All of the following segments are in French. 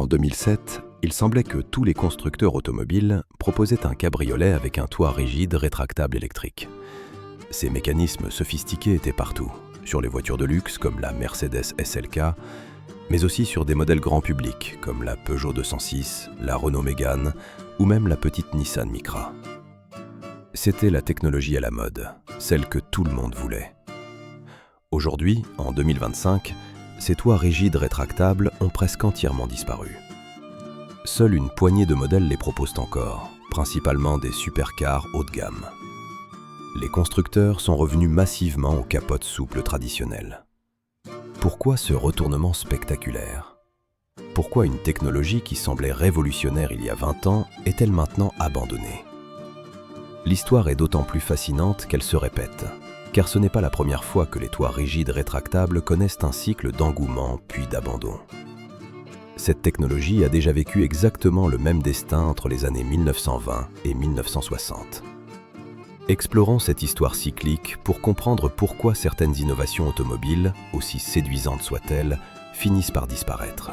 En 2007, il semblait que tous les constructeurs automobiles proposaient un cabriolet avec un toit rigide rétractable électrique. Ces mécanismes sophistiqués étaient partout, sur les voitures de luxe comme la Mercedes SLK, mais aussi sur des modèles grand public comme la Peugeot 206, la Renault Mégane ou même la petite Nissan Micra. C'était la technologie à la mode, celle que tout le monde voulait. Aujourd'hui, en 2025, ces toits rigides rétractables ont presque entièrement disparu. Seule une poignée de modèles les proposent encore, principalement des supercars haut de gamme. Les constructeurs sont revenus massivement aux capotes souples traditionnelles. Pourquoi ce retournement spectaculaire? Pourquoi une technologie qui semblait révolutionnaire il y a 20 ans est-elle maintenant abandonnée? L'histoire est d'autant plus fascinante qu'elle se répète, car ce n'est pas la première fois que les toits rigides rétractables connaissent un cycle d'engouement puis d'abandon. Cette technologie a déjà vécu exactement le même destin entre les années 1920 et 1960. Explorons cette histoire cyclique pour comprendre pourquoi certaines innovations automobiles, aussi séduisantes soient-elles, finissent par disparaître.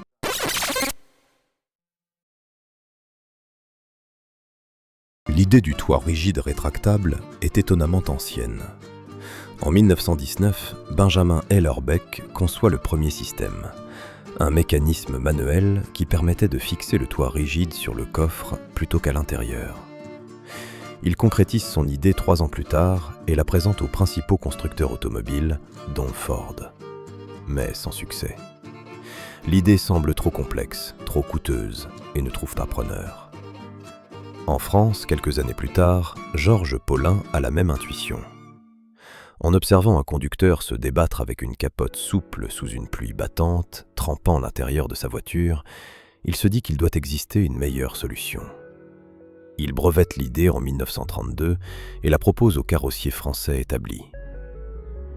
L'idée du toit rigide rétractable est étonnamment ancienne. En 1919, Benjamin Hellerbeck conçoit le premier système, un mécanisme manuel qui permettait de fixer le toit rigide sur le coffre plutôt qu'à l'intérieur. Il concrétise son idée 3 ans plus tard et la présente aux principaux constructeurs automobiles, dont Ford. Mais sans succès. L'idée semble trop complexe, trop coûteuse et ne trouve pas preneur. En France, quelques années plus tard, Georges Paulin a la même intuition. En observant un conducteur se débattre avec une capote souple sous une pluie battante, trempant l'intérieur de sa voiture, il se dit qu'il doit exister une meilleure solution. Il brevette l'idée en 1932 et la propose aux carrossiers français établis.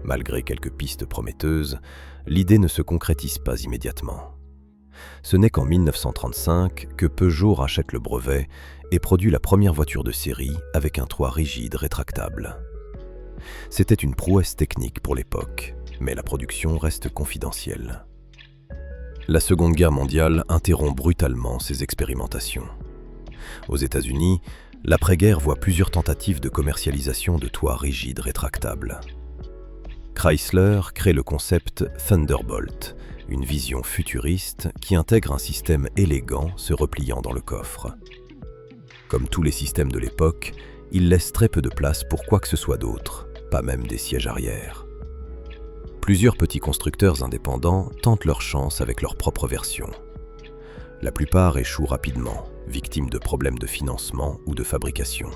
Malgré quelques pistes prometteuses, l'idée ne se concrétise pas immédiatement. Ce n'est qu'en 1935 que Peugeot rachète le brevet et produit la première voiture de série avec un toit rigide rétractable. C'était une prouesse technique pour l'époque, mais la production reste confidentielle. La Seconde Guerre mondiale interrompt brutalement ces expérimentations. Aux États-Unis, l'après-guerre voit plusieurs tentatives de commercialisation de toits rigides rétractables. Chrysler crée le concept Thunderbolt, une vision futuriste qui intègre un système élégant se repliant dans le coffre. Comme tous les systèmes de l'époque, il laisse très peu de place pour quoi que ce soit d'autre, pas même des sièges arrière. Plusieurs petits constructeurs indépendants tentent leur chance avec leur propre version. La plupart échouent rapidement, victimes de problèmes de financement ou de fabrication.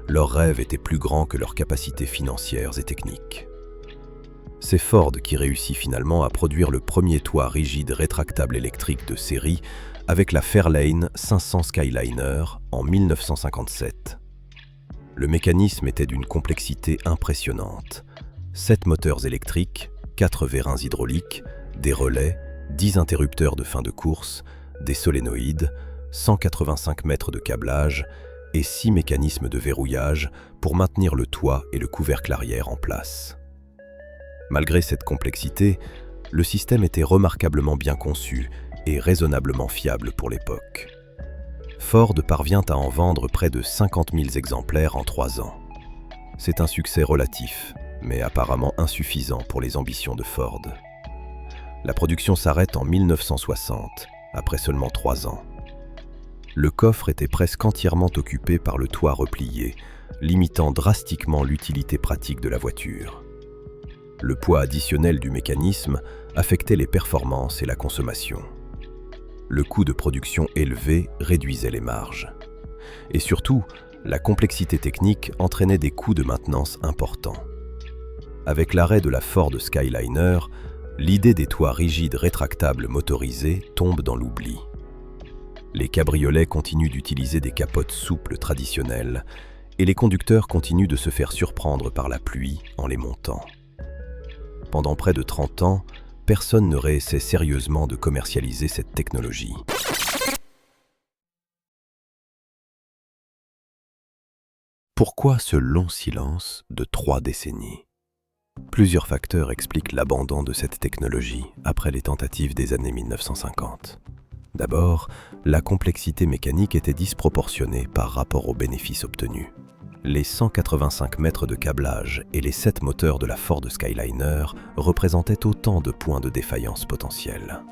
Leurs rêves étaient plus grands que leurs capacités financières et techniques. C'est Ford qui réussit finalement à produire le premier toit rigide rétractable électrique de série avec la Fairlane 500 Skyliner en 1957. Le mécanisme était d'une complexité impressionnante. 7 moteurs électriques, 4 vérins hydrauliques, des relais, 10 interrupteurs de fin de course, des solénoïdes, 185 mètres de câblage et 6 mécanismes de verrouillage pour maintenir le toit et le couvercle arrière en place. Malgré cette complexité, le système était remarquablement bien conçu et raisonnablement fiable pour l'époque. Ford parvient à en vendre près de 50 000 exemplaires en 3 ans. C'est un succès relatif, mais apparemment insuffisant pour les ambitions de Ford. La production s'arrête en 1960, après seulement 3 ans. Le coffre était presque entièrement occupé par le toit replié, limitant drastiquement l'utilité pratique de la voiture. Le poids additionnel du mécanisme affectait les performances et la consommation. Le coût de production élevé réduisait les marges. Et surtout, la complexité technique entraînait des coûts de maintenance importants. Avec l'arrêt de la Ford Skyliner, l'idée des toits rigides rétractables motorisés tombe dans l'oubli. Les cabriolets continuent d'utiliser des capotes souples traditionnelles et les conducteurs continuent de se faire surprendre par la pluie en les montant. Pendant près de 30 ans, personne ne réessaie sérieusement de commercialiser cette technologie. Pourquoi ce long silence de 3 décennies? Plusieurs facteurs expliquent l'abandon de cette technologie après les tentatives des années 1950. D'abord, la complexité mécanique était disproportionnée par rapport aux bénéfices obtenus. Les 185 mètres de câblage et les 7 moteurs de la Ford Skyliner représentaient autant de points de défaillance potentiels.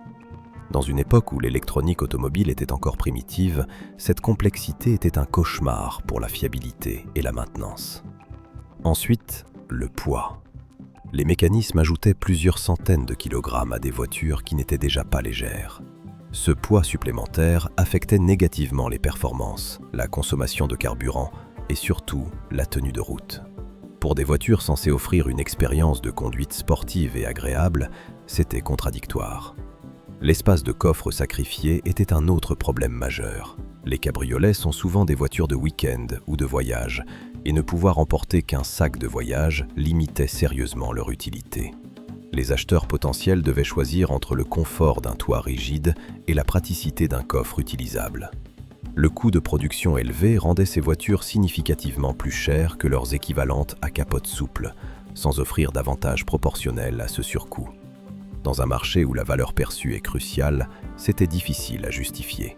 Dans une époque où l'électronique automobile était encore primitive, cette complexité était un cauchemar pour la fiabilité et la maintenance. Ensuite, le poids. Les mécanismes ajoutaient plusieurs centaines de kilogrammes à des voitures qui n'étaient déjà pas légères. Ce poids supplémentaire affectait négativement les performances, la consommation de carburant et surtout la tenue de route. Pour des voitures censées offrir une expérience de conduite sportive et agréable, c'était contradictoire. L'espace de coffre sacrifié était un autre problème majeur. Les cabriolets sont souvent des voitures de week-end ou de voyage, et ne pouvoir emporter qu'un sac de voyage limitait sérieusement leur utilité. Les acheteurs potentiels devaient choisir entre le confort d'un toit rigide et la praticité d'un coffre utilisable. Le coût de production élevé rendait ces voitures significativement plus chères que leurs équivalentes à capote souple, sans offrir d'avantages proportionnels à ce surcoût. Dans un marché où la valeur perçue est cruciale, c'était difficile à justifier.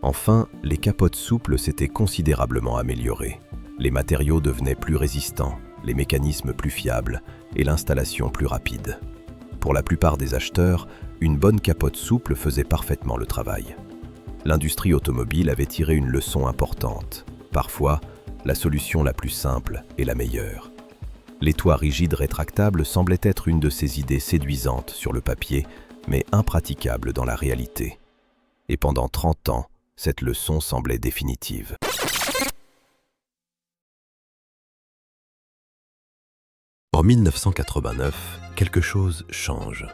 Enfin, les capotes souples s'étaient considérablement améliorées. Les matériaux devenaient plus résistants, les mécanismes plus fiables et l'installation plus rapide. Pour la plupart des acheteurs, une bonne capote souple faisait parfaitement le travail. L'industrie automobile avait tiré une leçon importante. Parfois, la solution la plus simple est la meilleure. Les toits rigides rétractables semblaient être une de ces idées séduisantes sur le papier, mais impraticables dans la réalité. Et pendant 30 ans, cette leçon semblait définitive. En 1989, quelque chose change.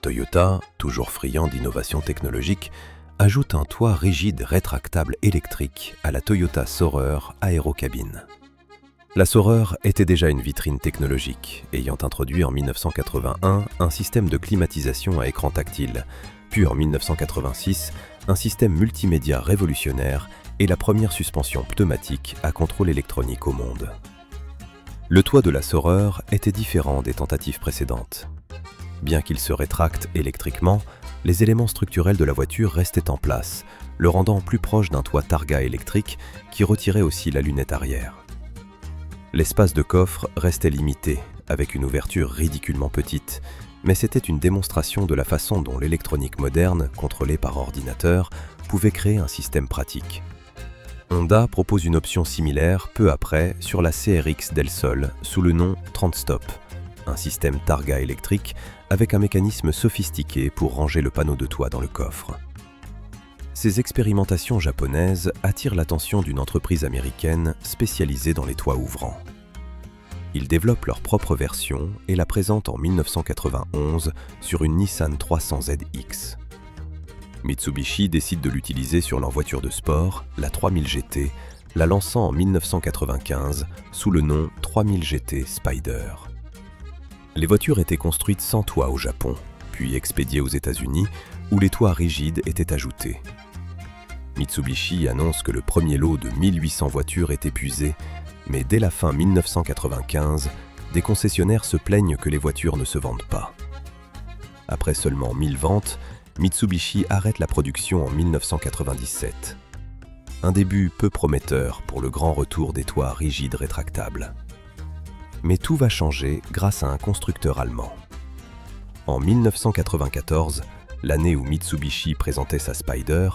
Toyota, toujours friand d'innovation technologique, ajoute un toit rigide rétractable électrique à la Toyota Saurer Aérocabine. La Saurer était déjà une vitrine technologique, ayant introduit en 1981 un système de climatisation à écran tactile, puis en 1986 un système multimédia révolutionnaire et la première suspension pneumatique à contrôle électronique au monde. Le toit de la Saurer était différent des tentatives précédentes. Bien qu'il se rétracte électriquement, les éléments structurels de la voiture restaient en place, le rendant plus proche d'un toit Targa électrique qui retirait aussi la lunette arrière. L'espace de coffre restait limité, avec une ouverture ridiculement petite, mais c'était une démonstration de la façon dont l'électronique moderne, contrôlée par ordinateur, pouvait créer un système pratique. Honda propose une option similaire peu après sur la CRX Del Sol sous le nom Transstop, un système Targa électrique avec un mécanisme sophistiqué pour ranger le panneau de toit dans le coffre. Ces expérimentations japonaises attirent l'attention d'une entreprise américaine spécialisée dans les toits ouvrants. Ils développent leur propre version et la présentent en 1991 sur une Nissan 300ZX. Mitsubishi décide de l'utiliser sur leur voiture de sport, la 3000 GT, la lançant en 1995 sous le nom 3000 GT Spider. Les voitures étaient construites sans toit au Japon, puis expédiées aux États-Unis où les toits rigides étaient ajoutés. Mitsubishi annonce que le premier lot de 1800 voitures est épuisé, mais dès la fin 1995, des concessionnaires se plaignent que les voitures ne se vendent pas. Après seulement 1000 ventes, Mitsubishi arrête la production en 1997. Un début peu prometteur pour le grand retour des toits rigides rétractables. Mais tout va changer grâce à un constructeur allemand. En 1994, l'année où Mitsubishi présentait sa Spider,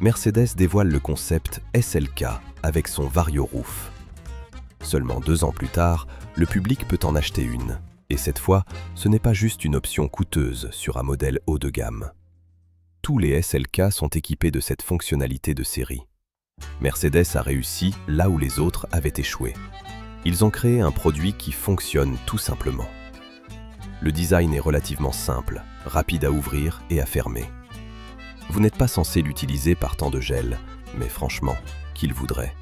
Mercedes dévoile le concept SLK avec son Vario Roof. Seulement 2 ans plus tard, le public peut en acheter une. Et cette fois, ce n'est pas juste une option coûteuse sur un modèle haut de gamme. Tous les SLK sont équipés de cette fonctionnalité de série. Mercedes a réussi là où les autres avaient échoué. Ils ont créé un produit qui fonctionne tout simplement. Le design est relativement simple, rapide à ouvrir et à fermer. Vous n'êtes pas censé l'utiliser par temps de gel, mais franchement, qui le voudrait?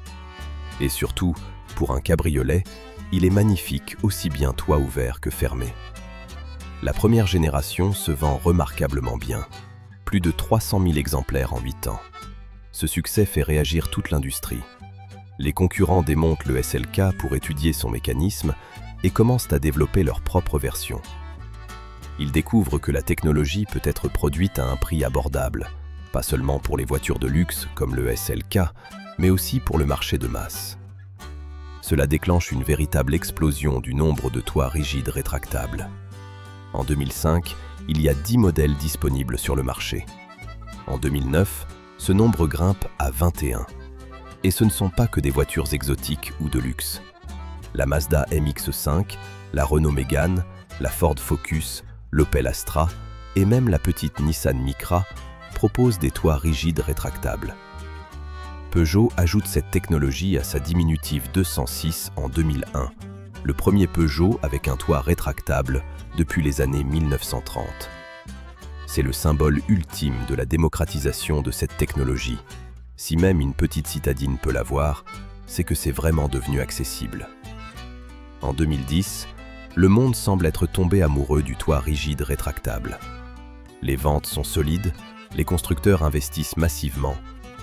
Et surtout, pour un cabriolet, il est magnifique aussi bien toit ouvert que fermé. La première génération se vend remarquablement bien. Plus de 300 000 exemplaires en 8 ans. Ce succès fait réagir toute l'industrie. Les concurrents démontent le SLK pour étudier son mécanisme et commencent à développer leur propre version. Ils découvrent que la technologie peut être produite à un prix abordable, pas seulement pour les voitures de luxe comme le SLK, mais aussi pour le marché de masse. Cela déclenche une véritable explosion du nombre de toits rigides rétractables. En 2005, il y a 10 modèles disponibles sur le marché. En 2009, ce nombre grimpe à 21. Et ce ne sont pas que des voitures exotiques ou de luxe. La Mazda MX-5, la Renault Mégane, la Ford Focus, l'Opel Astra et même la petite Nissan Micra proposent des toits rigides rétractables. Peugeot ajoute cette technologie à sa diminutive 206 en 2001, le premier Peugeot avec un toit rétractable depuis les années 1930. C'est le symbole ultime de la démocratisation de cette technologie. Si même une petite citadine peut l'avoir, c'est que c'est vraiment devenu accessible. En 2010, le monde semble être tombé amoureux du toit rigide rétractable. Les ventes sont solides, les constructeurs investissent massivement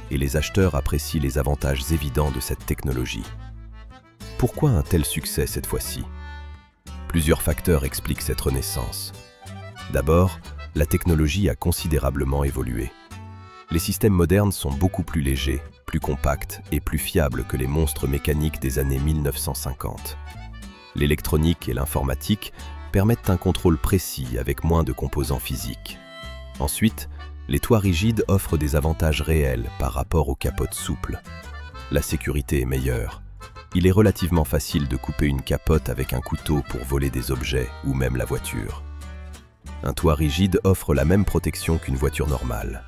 et les acheteurs apprécient les avantages évidents de cette technologie. Pourquoi un tel succès cette fois-ci? Plusieurs facteurs expliquent cette renaissance. D'abord, la technologie a considérablement évolué. Les systèmes modernes sont beaucoup plus légers, plus compacts et plus fiables que les monstres mécaniques des années 1950. L'électronique et l'informatique permettent un contrôle précis avec moins de composants physiques. Ensuite, les toits rigides offrent des avantages réels par rapport aux capotes souples. La sécurité est meilleure. Il est relativement facile de couper une capote avec un couteau pour voler des objets ou même la voiture. Un toit rigide offre la même protection qu'une voiture normale.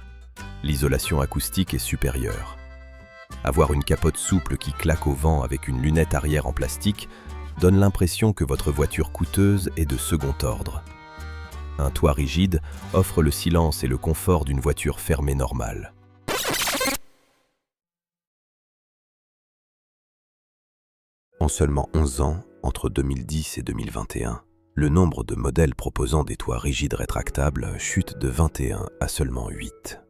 L'isolation acoustique est supérieure. Avoir une capote souple qui claque au vent avec une lunette arrière en plastique donne l'impression que votre voiture coûteuse est de second ordre. Un toit rigide offre le silence et le confort d'une voiture fermée normale. En seulement 11 ans, entre 2010 et 2021, le nombre de modèles proposant des toits rigides rétractables chute de 21 à seulement 8.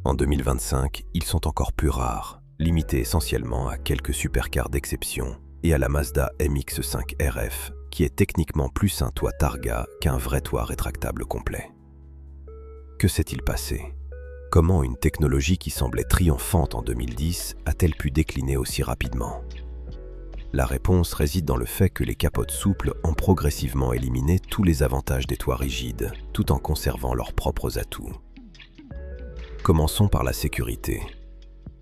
En 2025, ils sont encore plus rares, limités essentiellement à quelques supercars d'exception et à la Mazda MX-5 RF, qui est techniquement plus un toit Targa qu'un vrai toit rétractable complet. Que s'est-il passé? Comment une technologie qui semblait triomphante en 2010 a-t-elle pu décliner aussi rapidement? La réponse réside dans le fait que les capotes souples ont progressivement éliminé tous les avantages des toits rigides, tout en conservant leurs propres atouts. Commençons par la sécurité.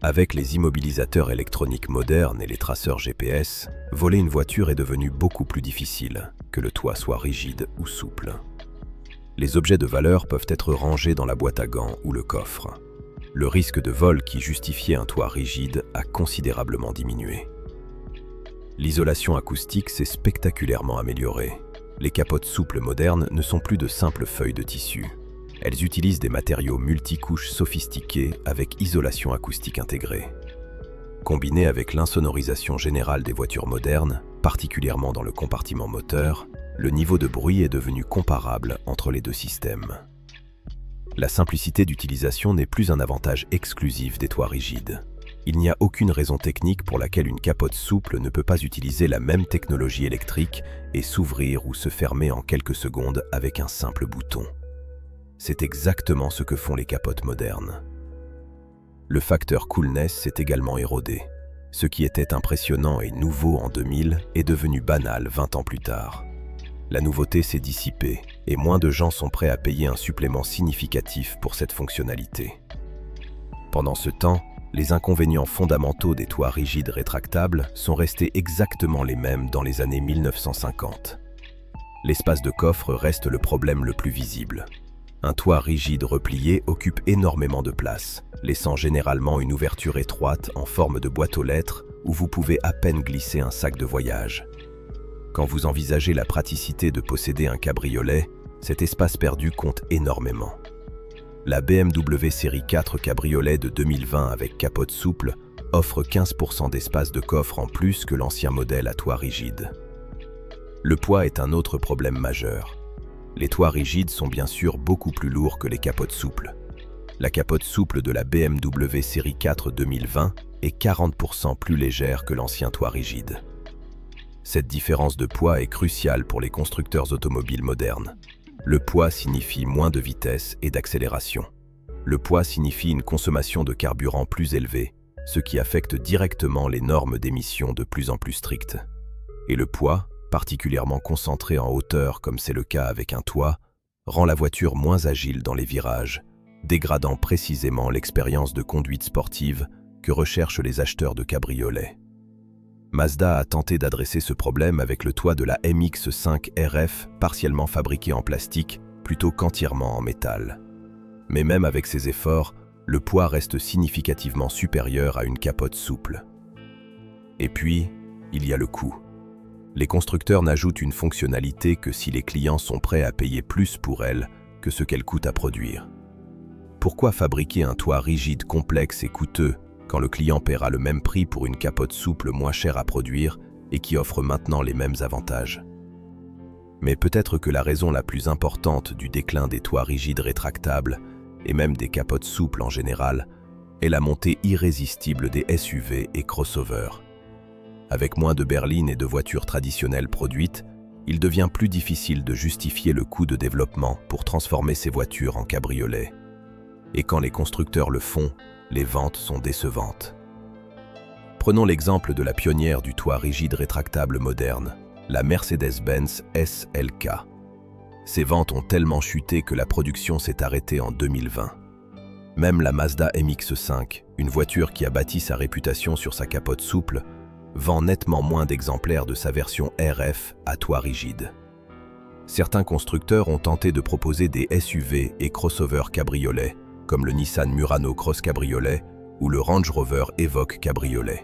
Avec les immobilisateurs électroniques modernes et les traceurs GPS, voler une voiture est devenu beaucoup plus difficile, que le toit soit rigide ou souple. Les objets de valeur peuvent être rangés dans la boîte à gants ou le coffre. Le risque de vol qui justifiait un toit rigide a considérablement diminué. L'isolation acoustique s'est spectaculairement améliorée. Les capotes souples modernes ne sont plus de simples feuilles de tissu. Elles utilisent des matériaux multicouches sophistiqués avec isolation acoustique intégrée. Combinée avec l'insonorisation générale des voitures modernes, particulièrement dans le compartiment moteur, le niveau de bruit est devenu comparable entre les deux systèmes. La simplicité d'utilisation n'est plus un avantage exclusif des toits rigides. Il n'y a aucune raison technique pour laquelle une capote souple ne peut pas utiliser la même technologie électrique et s'ouvrir ou se fermer en quelques secondes avec un simple bouton. C'est exactement ce que font les capotes modernes. Le facteur coolness s'est également érodé. Ce qui était impressionnant et nouveau en 2000 est devenu banal 20 ans plus tard. La nouveauté s'est dissipée et moins de gens sont prêts à payer un supplément significatif pour cette fonctionnalité. Pendant ce temps, les inconvénients fondamentaux des toits rigides rétractables sont restés exactement les mêmes dans les années 1950. L'espace de coffre reste le problème le plus visible. Un toit rigide replié occupe énormément de place, laissant généralement une ouverture étroite en forme de boîte aux lettres où vous pouvez à peine glisser un sac de voyage. Quand vous envisagez la praticité de posséder un cabriolet, cet espace perdu compte énormément. La BMW série 4 cabriolet de 2020 avec capote souple offre 15% d'espace de coffre en plus que l'ancien modèle à toit rigide. Le poids est un autre problème majeur. Les toits rigides sont bien sûr beaucoup plus lourds que les capotes souples. La capote souple de la BMW série 4 2020 est 40% plus légère que l'ancien toit rigide. Cette différence de poids est cruciale pour les constructeurs automobiles modernes. Le poids signifie moins de vitesse et d'accélération. Le poids signifie une consommation de carburant plus élevée, ce qui affecte directement les normes d'émission de plus en plus strictes. Et le poids, particulièrement concentré en hauteur comme c'est le cas avec un toit, rend la voiture moins agile dans les virages, dégradant précisément l'expérience de conduite sportive que recherchent les acheteurs de cabriolets. Mazda a tenté d'adresser ce problème avec le toit de la MX-5 RF partiellement fabriqué en plastique plutôt qu'entièrement en métal. Mais même avec ces efforts, le poids reste significativement supérieur à une capote souple. Et puis, il y a le coût. Les constructeurs n'ajoutent une fonctionnalité que si les clients sont prêts à payer plus pour elle que ce qu'elle coûte à produire. Pourquoi fabriquer un toit rigide, complexe et coûteux quand le client paiera le même prix pour une capote souple moins chère à produire et qui offre maintenant les mêmes avantages? Mais peut-être que la raison la plus importante du déclin des toits rigides rétractables, et même des capotes souples en général, est la montée irrésistible des SUV et crossovers. Avec moins de berlines et de voitures traditionnelles produites, il devient plus difficile de justifier le coût de développement pour transformer ces voitures en cabriolets. Et quand les constructeurs le font, les ventes sont décevantes. Prenons l'exemple de la pionnière du toit rigide rétractable moderne, la Mercedes-Benz SLK. Ses ventes ont tellement chuté que la production s'est arrêtée en 2020. Même la Mazda MX-5, une voiture qui a bâti sa réputation sur sa capote souple, vend nettement moins d'exemplaires de sa version RF à toit rigide. Certains constructeurs ont tenté de proposer des SUV et crossover cabriolets, comme le Nissan Murano Cross Cabriolet ou le Range Rover Evoque Cabriolet.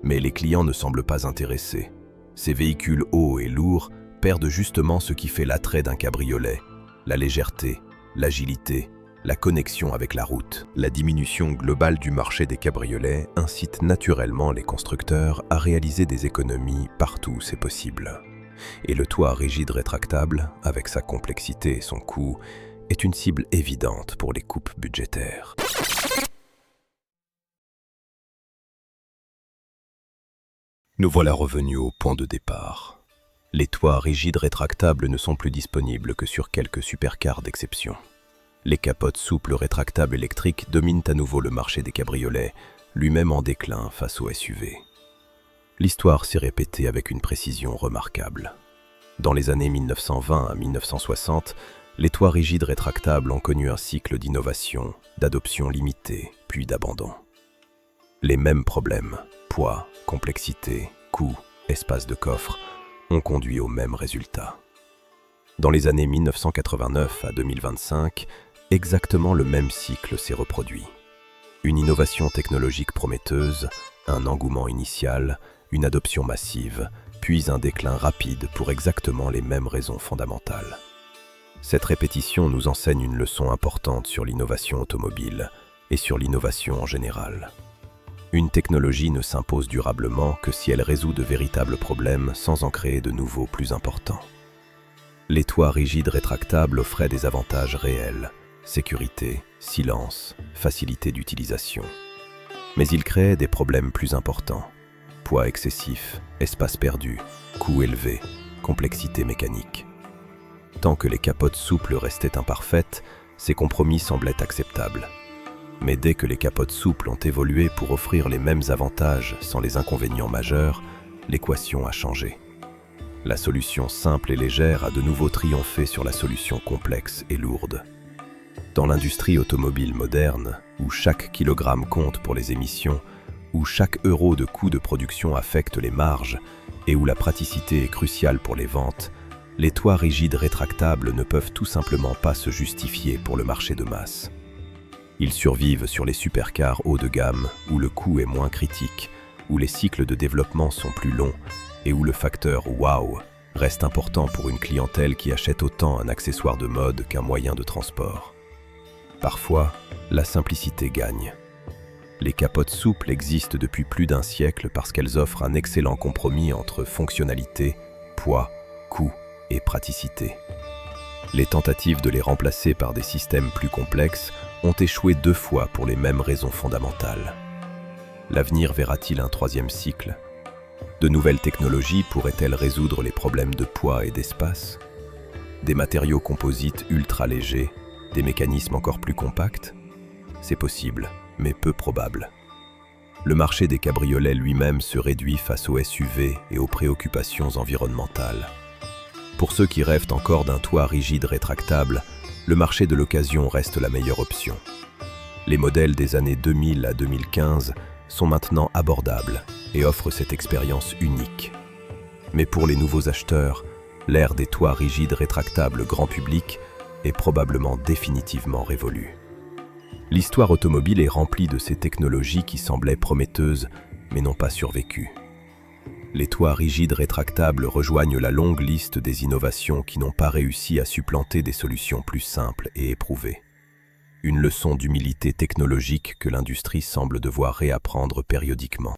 Mais les clients ne semblent pas intéressés. Ces véhicules hauts et lourds perdent justement ce qui fait l'attrait d'un cabriolet, la légèreté, l'agilité, la connexion avec la route. La diminution globale du marché des cabriolets incite naturellement les constructeurs à réaliser des économies partout où c'est possible. Et le toit rigide rétractable, avec sa complexité et son coût, est une cible évidente pour les coupes budgétaires. Nous voilà revenus au point de départ. Les toits rigides rétractables ne sont plus disponibles que sur quelques supercars d'exception. Les capotes souples rétractables électriques dominent à nouveau le marché des cabriolets, lui-même en déclin face aux SUV. L'histoire s'est répétée avec une précision remarquable. Dans les années 1920 à 1960, les toits rigides rétractables ont connu un cycle d'innovation, d'adoption limitée, puis d'abandon. Les mêmes problèmes, poids, complexité, coût, espace de coffre, ont conduit au même résultat. Dans les années 1989 à 2025, exactement le même cycle s'est reproduit. Une innovation technologique prometteuse, un engouement initial, une adoption massive, puis un déclin rapide pour exactement les mêmes raisons fondamentales. Cette répétition nous enseigne une leçon importante sur l'innovation automobile et sur l'innovation en général. Une technologie ne s'impose durablement que si elle résout de véritables problèmes sans en créer de nouveaux plus importants. Les toits rigides rétractables offraient des avantages réels, sécurité, silence, facilité d'utilisation. Mais ils créaient des problèmes plus importants, poids excessif, espace perdu, coût élevé, complexité mécanique. Tant que les capotes souples restaient imparfaites, ces compromis semblaient acceptables. Mais dès que les capotes souples ont évolué pour offrir les mêmes avantages sans les inconvénients majeurs, l'équation a changé. La solution simple et légère a de nouveau triomphé sur la solution complexe et lourde. Dans l'industrie automobile moderne, où chaque kilogramme compte pour les émissions, où chaque euro de coût de production affecte les marges et où la praticité est cruciale pour les ventes, les toits rigides rétractables ne peuvent tout simplement pas se justifier pour le marché de masse. Ils survivent sur les supercars haut de gamme, où le coût est moins critique, où les cycles de développement sont plus longs et où le facteur « wow » reste important pour une clientèle qui achète autant un accessoire de mode qu'un moyen de transport. Parfois, la simplicité gagne. Les capotes souples existent depuis plus d'un siècle parce qu'elles offrent un excellent compromis entre fonctionnalité, poids, coût et praticité. Les tentatives de les remplacer par des systèmes plus complexes ont échoué 2 fois pour les mêmes raisons fondamentales. L'avenir verra-t-il un 3e cycle? De nouvelles technologies pourraient-elles résoudre les problèmes de poids et d'espace? Des matériaux composites ultra légers, des mécanismes encore plus compacts? C'est possible, mais peu probable. Le marché des cabriolets lui-même se réduit face aux SUV et aux préoccupations environnementales. Pour ceux qui rêvent encore d'un toit rigide rétractable, le marché de l'occasion reste la meilleure option. Les modèles des années 2000 à 2015 sont maintenant abordables et offrent cette expérience unique. Mais pour les nouveaux acheteurs, l'ère des toits rigides rétractables grand public est probablement définitivement révolue. L'histoire automobile est remplie de ces technologies qui semblaient prometteuses, mais n'ont pas survécu. Les toits rigides rétractables rejoignent la longue liste des innovations qui n'ont pas réussi à supplanter des solutions plus simples et éprouvées. Une leçon d'humilité technologique que l'industrie semble devoir réapprendre périodiquement.